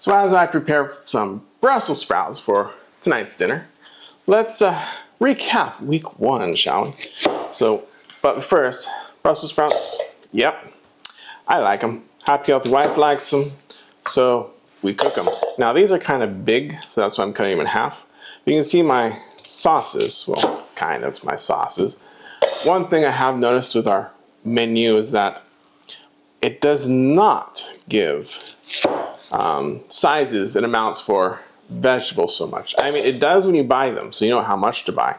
So as I prepare some Brussels sprouts for tonight's dinner, let's recap week 1, shall we? But first, Brussels sprouts, yep, I like them. Happy Healthy Wife likes them, so we cook them. Now these are kind of big, so that's why I'm cutting them in half. You can see my sauces, well, kind of my sauces. One thing I have noticed with our menu is that it does not give sizes and amounts for vegetables so much. I mean, it does when you buy them, so you know how much to buy,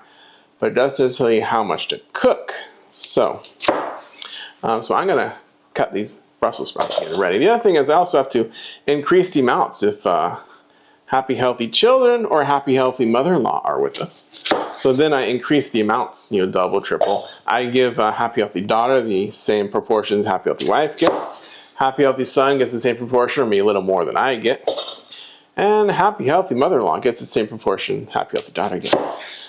but it doesn't tell you how much to cook. So I'm gonna cut these Brussels sprouts and get ready. The other thing is I also have to increase the amounts if happy healthy children or happy healthy mother-in-law are with us. So then I increase the amounts, you know, double, triple. I give happy healthy daughter the same proportions happy healthy wife gets. Happy healthy son gets the same proportion, or maybe a little more than I get. And happy healthy mother-in-law gets the same proportion happy healthy daughter gets.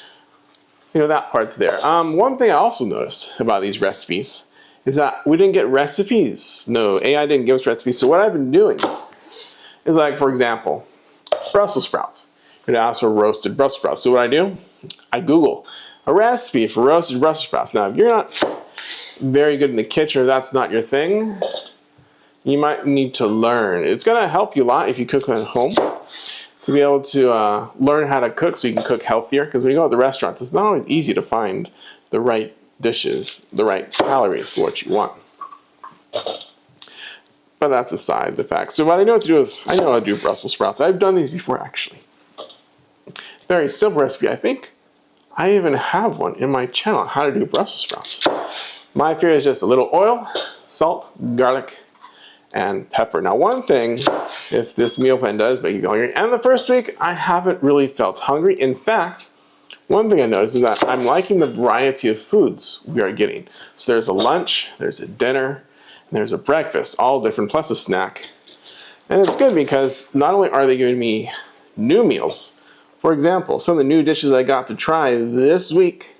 So you know, that part's there. One thing I also noticed about these recipes is that we didn't get recipes. No, AI didn't give us recipes. So what I've been doing is, like, for example, Brussels sprouts. You're gonna ask for roasted Brussels sprouts. So what I do, I Google a recipe for roasted Brussels sprouts. Now, if you're not very good in the kitchen or that's not your thing, you might need to learn. It's gonna help you a lot if you cook at home to be able to learn how to cook so you can cook healthier. Because when you go to the restaurants, it's not always easy to find the right dishes, the right calories for what you want. But that's aside the fact. So what I know what to do is, I know how to do Brussels sprouts. I've done these before, actually. Very simple recipe. I think I even have one in my channel, how to do Brussels sprouts. My favorite is just a little oil, salt, garlic, and pepper. Now one thing, if this meal plan does make you feel hungry, and the first week I haven't really felt hungry. In fact, one thing I noticed is that I'm liking the variety of foods we are getting. So there's a lunch, there's a dinner, and there's a breakfast, all different, plus a snack. And it's good because not only are they giving me new meals, for example, some of the new dishes I got to try this week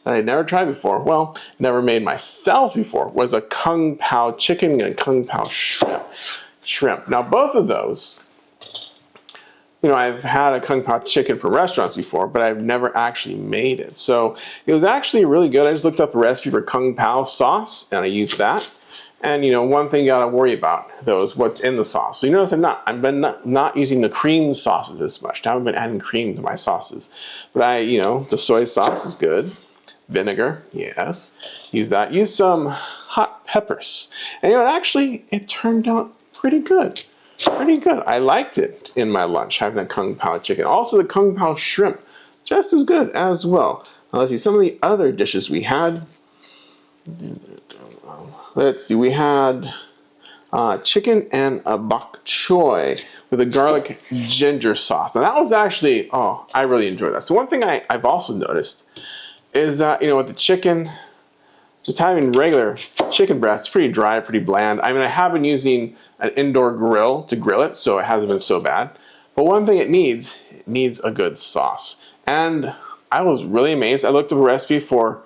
that I never tried before, well, never made myself before, was a Kung Pao chicken and a Kung Pao shrimp. Now both of those, you know, I've had a Kung Pao chicken from restaurants before, but I've never actually made it. So it was actually really good. I just looked up a recipe for Kung Pao sauce and I used that. And you know, one thing you gotta worry about though is what's in the sauce. So you notice I've been not using the cream sauces as much. I haven't been adding cream to my sauces. But the soy sauce is good. Vinegar, yes. Use that. Use some hot peppers. And you know, it turned out pretty good. Pretty good. I liked it in my lunch, having that Kung Pao chicken. Also the Kung Pao shrimp, just as good as well. Now let's see, some of the other dishes we had. Let's see, we had chicken and a bok choy with a garlic ginger sauce. Now that was actually, I really enjoyed that. So one thing I've also noticed is that, you know, with the chicken, just having regular chicken breasts, pretty dry, pretty bland. I mean, I have been using an indoor grill to grill it, so it hasn't been so bad. But one thing it needs a good sauce. And I was really amazed. I looked up a recipe for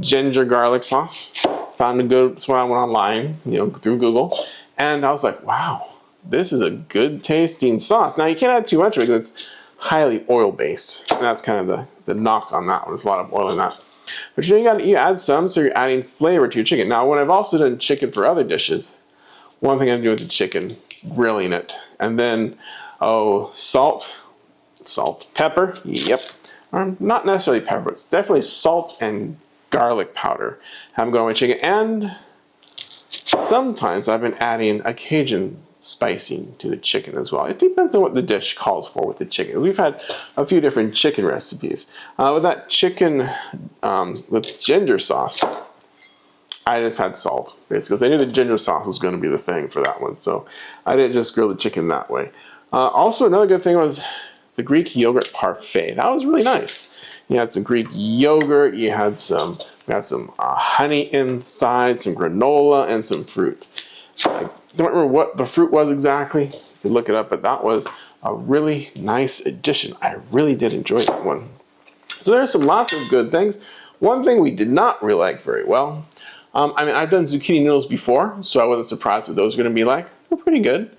ginger garlic sauce. Found a good one online, you know, through Google. And I was like, wow, this is a good tasting sauce. Now you can't add too much of it because it's highly oil based. And that's kind of the knock on that one. There's a lot of oil in that. But you add some, so you're adding flavor to your chicken. Now when I've also done chicken for other dishes, one thing I do with the chicken, grilling it. And then, salt, pepper, yep. Not necessarily pepper, it's definitely salt and garlic powder. Have them go on my chicken, and sometimes I've been adding a Cajun spicing to the chicken as well. It depends on what the dish calls for with the chicken. We've had a few different chicken recipes. With that chicken with ginger sauce, I just had salt, basically, because I knew the ginger sauce was going to be the thing for that one. So I didn't just grill the chicken that way. Also, another good thing was the Greek yogurt parfait. That was really nice. You had some Greek yogurt, we had some honey inside, some granola, and some fruit. I don't remember what the fruit was exactly. You can look it up, but that was a really nice addition. I really did enjoy that one. So there's lots of good things. One thing we did not really like very well. I mean, I've done zucchini noodles before, so I wasn't surprised what those were going to be like. They're pretty good,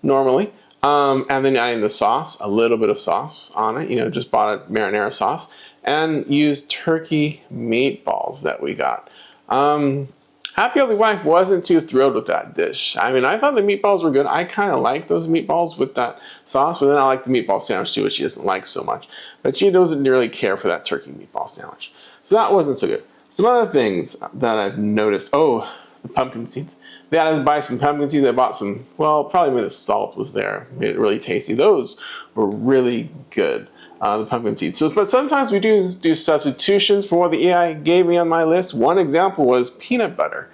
normally. And then adding the sauce, a little bit of sauce on it. You know, just bought a marinara sauce and used turkey meatballs that we got. Happy Healthy Wife wasn't too thrilled with that dish. I mean, I thought the meatballs were good. I kind of like those meatballs with that sauce, but then I like the meatball sandwich too, which she doesn't like so much. But she doesn't really care for that turkey meatball sandwich. So that wasn't so good. Some other things that I've noticed. Oh, the pumpkin seeds. They had us buy some pumpkin seeds. I bought some, well, probably when the salt was there. Made it really tasty. Those were really good. The pumpkin seeds. So, but sometimes we do substitutions for what the AI gave me on my list. One example was peanut butter.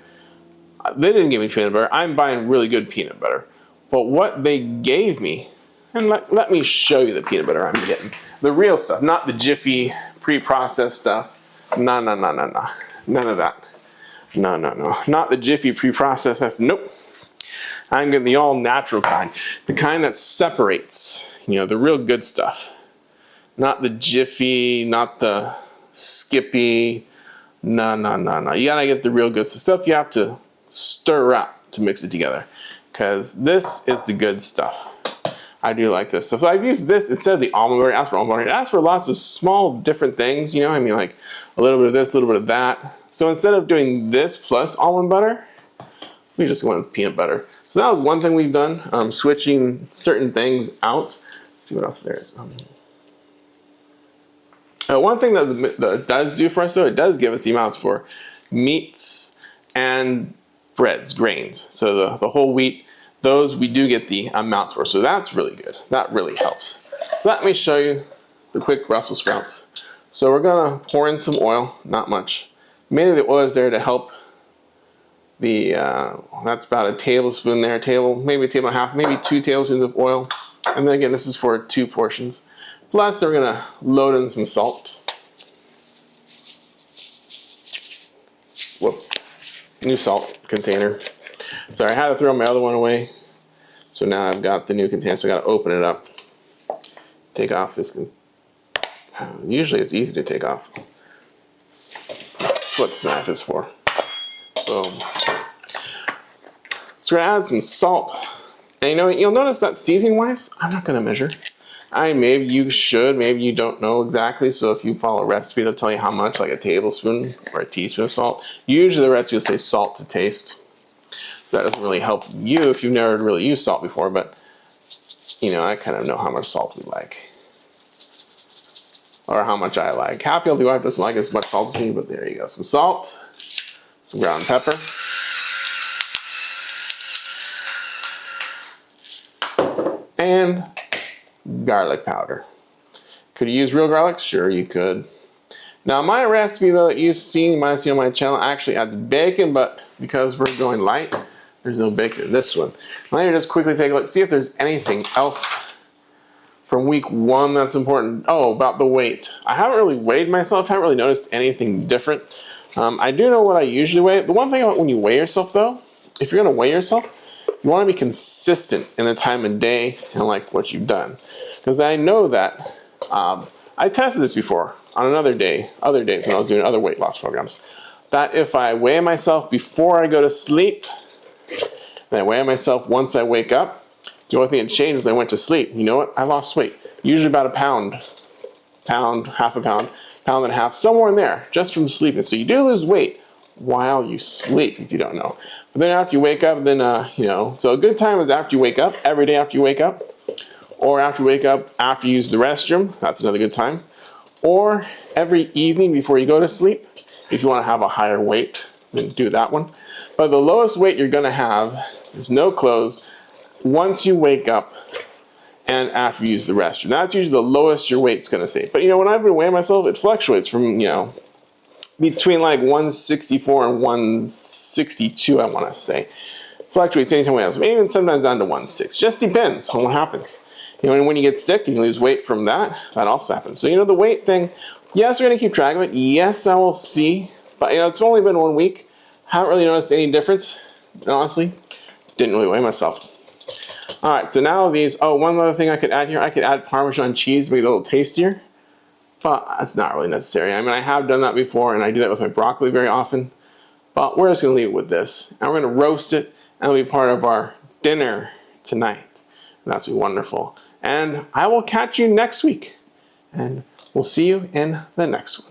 They didn't give me peanut butter. I'm buying really good peanut butter. But what they gave me, and let me show you the peanut butter I'm getting. The real stuff, not the Jiffy pre-processed stuff. No. None of that. No. Not the Jiffy pre-processed stuff. Nope. I'm getting the all-natural kind. The kind that separates, you know, the real good stuff. Not the Jiffy, not the Skippy. No. You gotta get the real good stuff. You have to stir up to mix it together, because this is the good stuff. I do like this stuff. So I've used this instead of the almond butter. It asks for almond butter. It asks for lots of small different things, you know. I mean, like a little bit of this, a little bit of that. So instead of doing this plus almond butter, we just went with peanut butter. So that was one thing we've done, switching certain things out. Let's see what else there is. One thing that does do for us, though, it does give us the amounts for meats and breads, grains. So the whole wheat, those we do get the amounts for. So that's really good. That really helps. So let me show you the quick Brussels sprouts. So we're gonna pour in some oil, not much. Mainly the oil is there to help the, that's about a tablespoon there, maybe a table and a half, maybe 2 tablespoons of oil. And then again, this is for 2 portions. Plus, we're gonna load in some salt. Whoops. New salt container. Sorry, I had to throw my other one away. So now I've got the new container, so I gotta open it up. Take off this. Usually it's easy to take off. That's what this knife is for. Boom. So we're gonna add some salt. And you know, you'll notice that seasoning wise, I'm not gonna measure. Maybe you should, maybe you don't know exactly. So if you follow a recipe, they'll tell you how much, like a tablespoon or a teaspoon of salt. Usually the recipe will say salt to taste. So that doesn't really help you if you've never really used salt before, but you know, I kind of know how much salt we like. Or how much I like. Happy Healthy Wife doesn't like as much salt as me, but there you go. Some salt, some ground pepper. And garlic powder. Could you use real garlic? Sure, you could. Now, my recipe though that you've seen, might have seen on my channel, actually adds bacon, but because we're going light, there's no bacon in this one. Let me just quickly take a look, see if there's anything else from week 1 that's important. Oh, about the weight. I haven't really weighed myself, haven't really noticed anything different. I do know what I usually weigh. The one thing about when you weigh yourself though, if you're gonna weigh yourself, you want to be consistent in the time of day and like what you've done. Because I know that, I tested this before on other days when I was doing other weight loss programs, that if I weigh myself before I go to sleep, and I weigh myself once I wake up, the only thing that changed was I went to sleep. You know what? I lost weight. Usually about a pound, half a pound, pound and a half, somewhere in there, just from sleeping. So you do lose weight while you sleep, if you don't know. But then after you wake up, then, you know, so a good time is after you wake up, every day after you wake up, or after you wake up after you use the restroom, that's another good time, or every evening before you go to sleep. If you want to have a higher weight, then do that one. But the lowest weight you're going to have is no clothes once you wake up and after you use the restroom. That's usually the lowest your weight's going to stay. But you know, when I've been weighing myself, it fluctuates from, you know, between like 164 and 162, I want to say. Fluctuates anytime else, even sometimes down to 160. Just depends on what happens. You know, and when you get sick and you lose weight from that, that also happens. So, you know, the weight thing, yes, we're going to keep track of it. Yes, I will see. But, you know, it's only been 1 week. Haven't really noticed any difference, honestly. Didn't really weigh myself. All right, so now these, oh, one other thing I could add here, I could add Parmesan cheese to make it a little tastier. But that's not really necessary. I mean, I have done that before, and I do that with my broccoli very often. But we're just going to leave it with this. And we're going to roast it, and it'll be part of our dinner tonight. That's wonderful. And I will catch you next week. And we'll see you in the next one.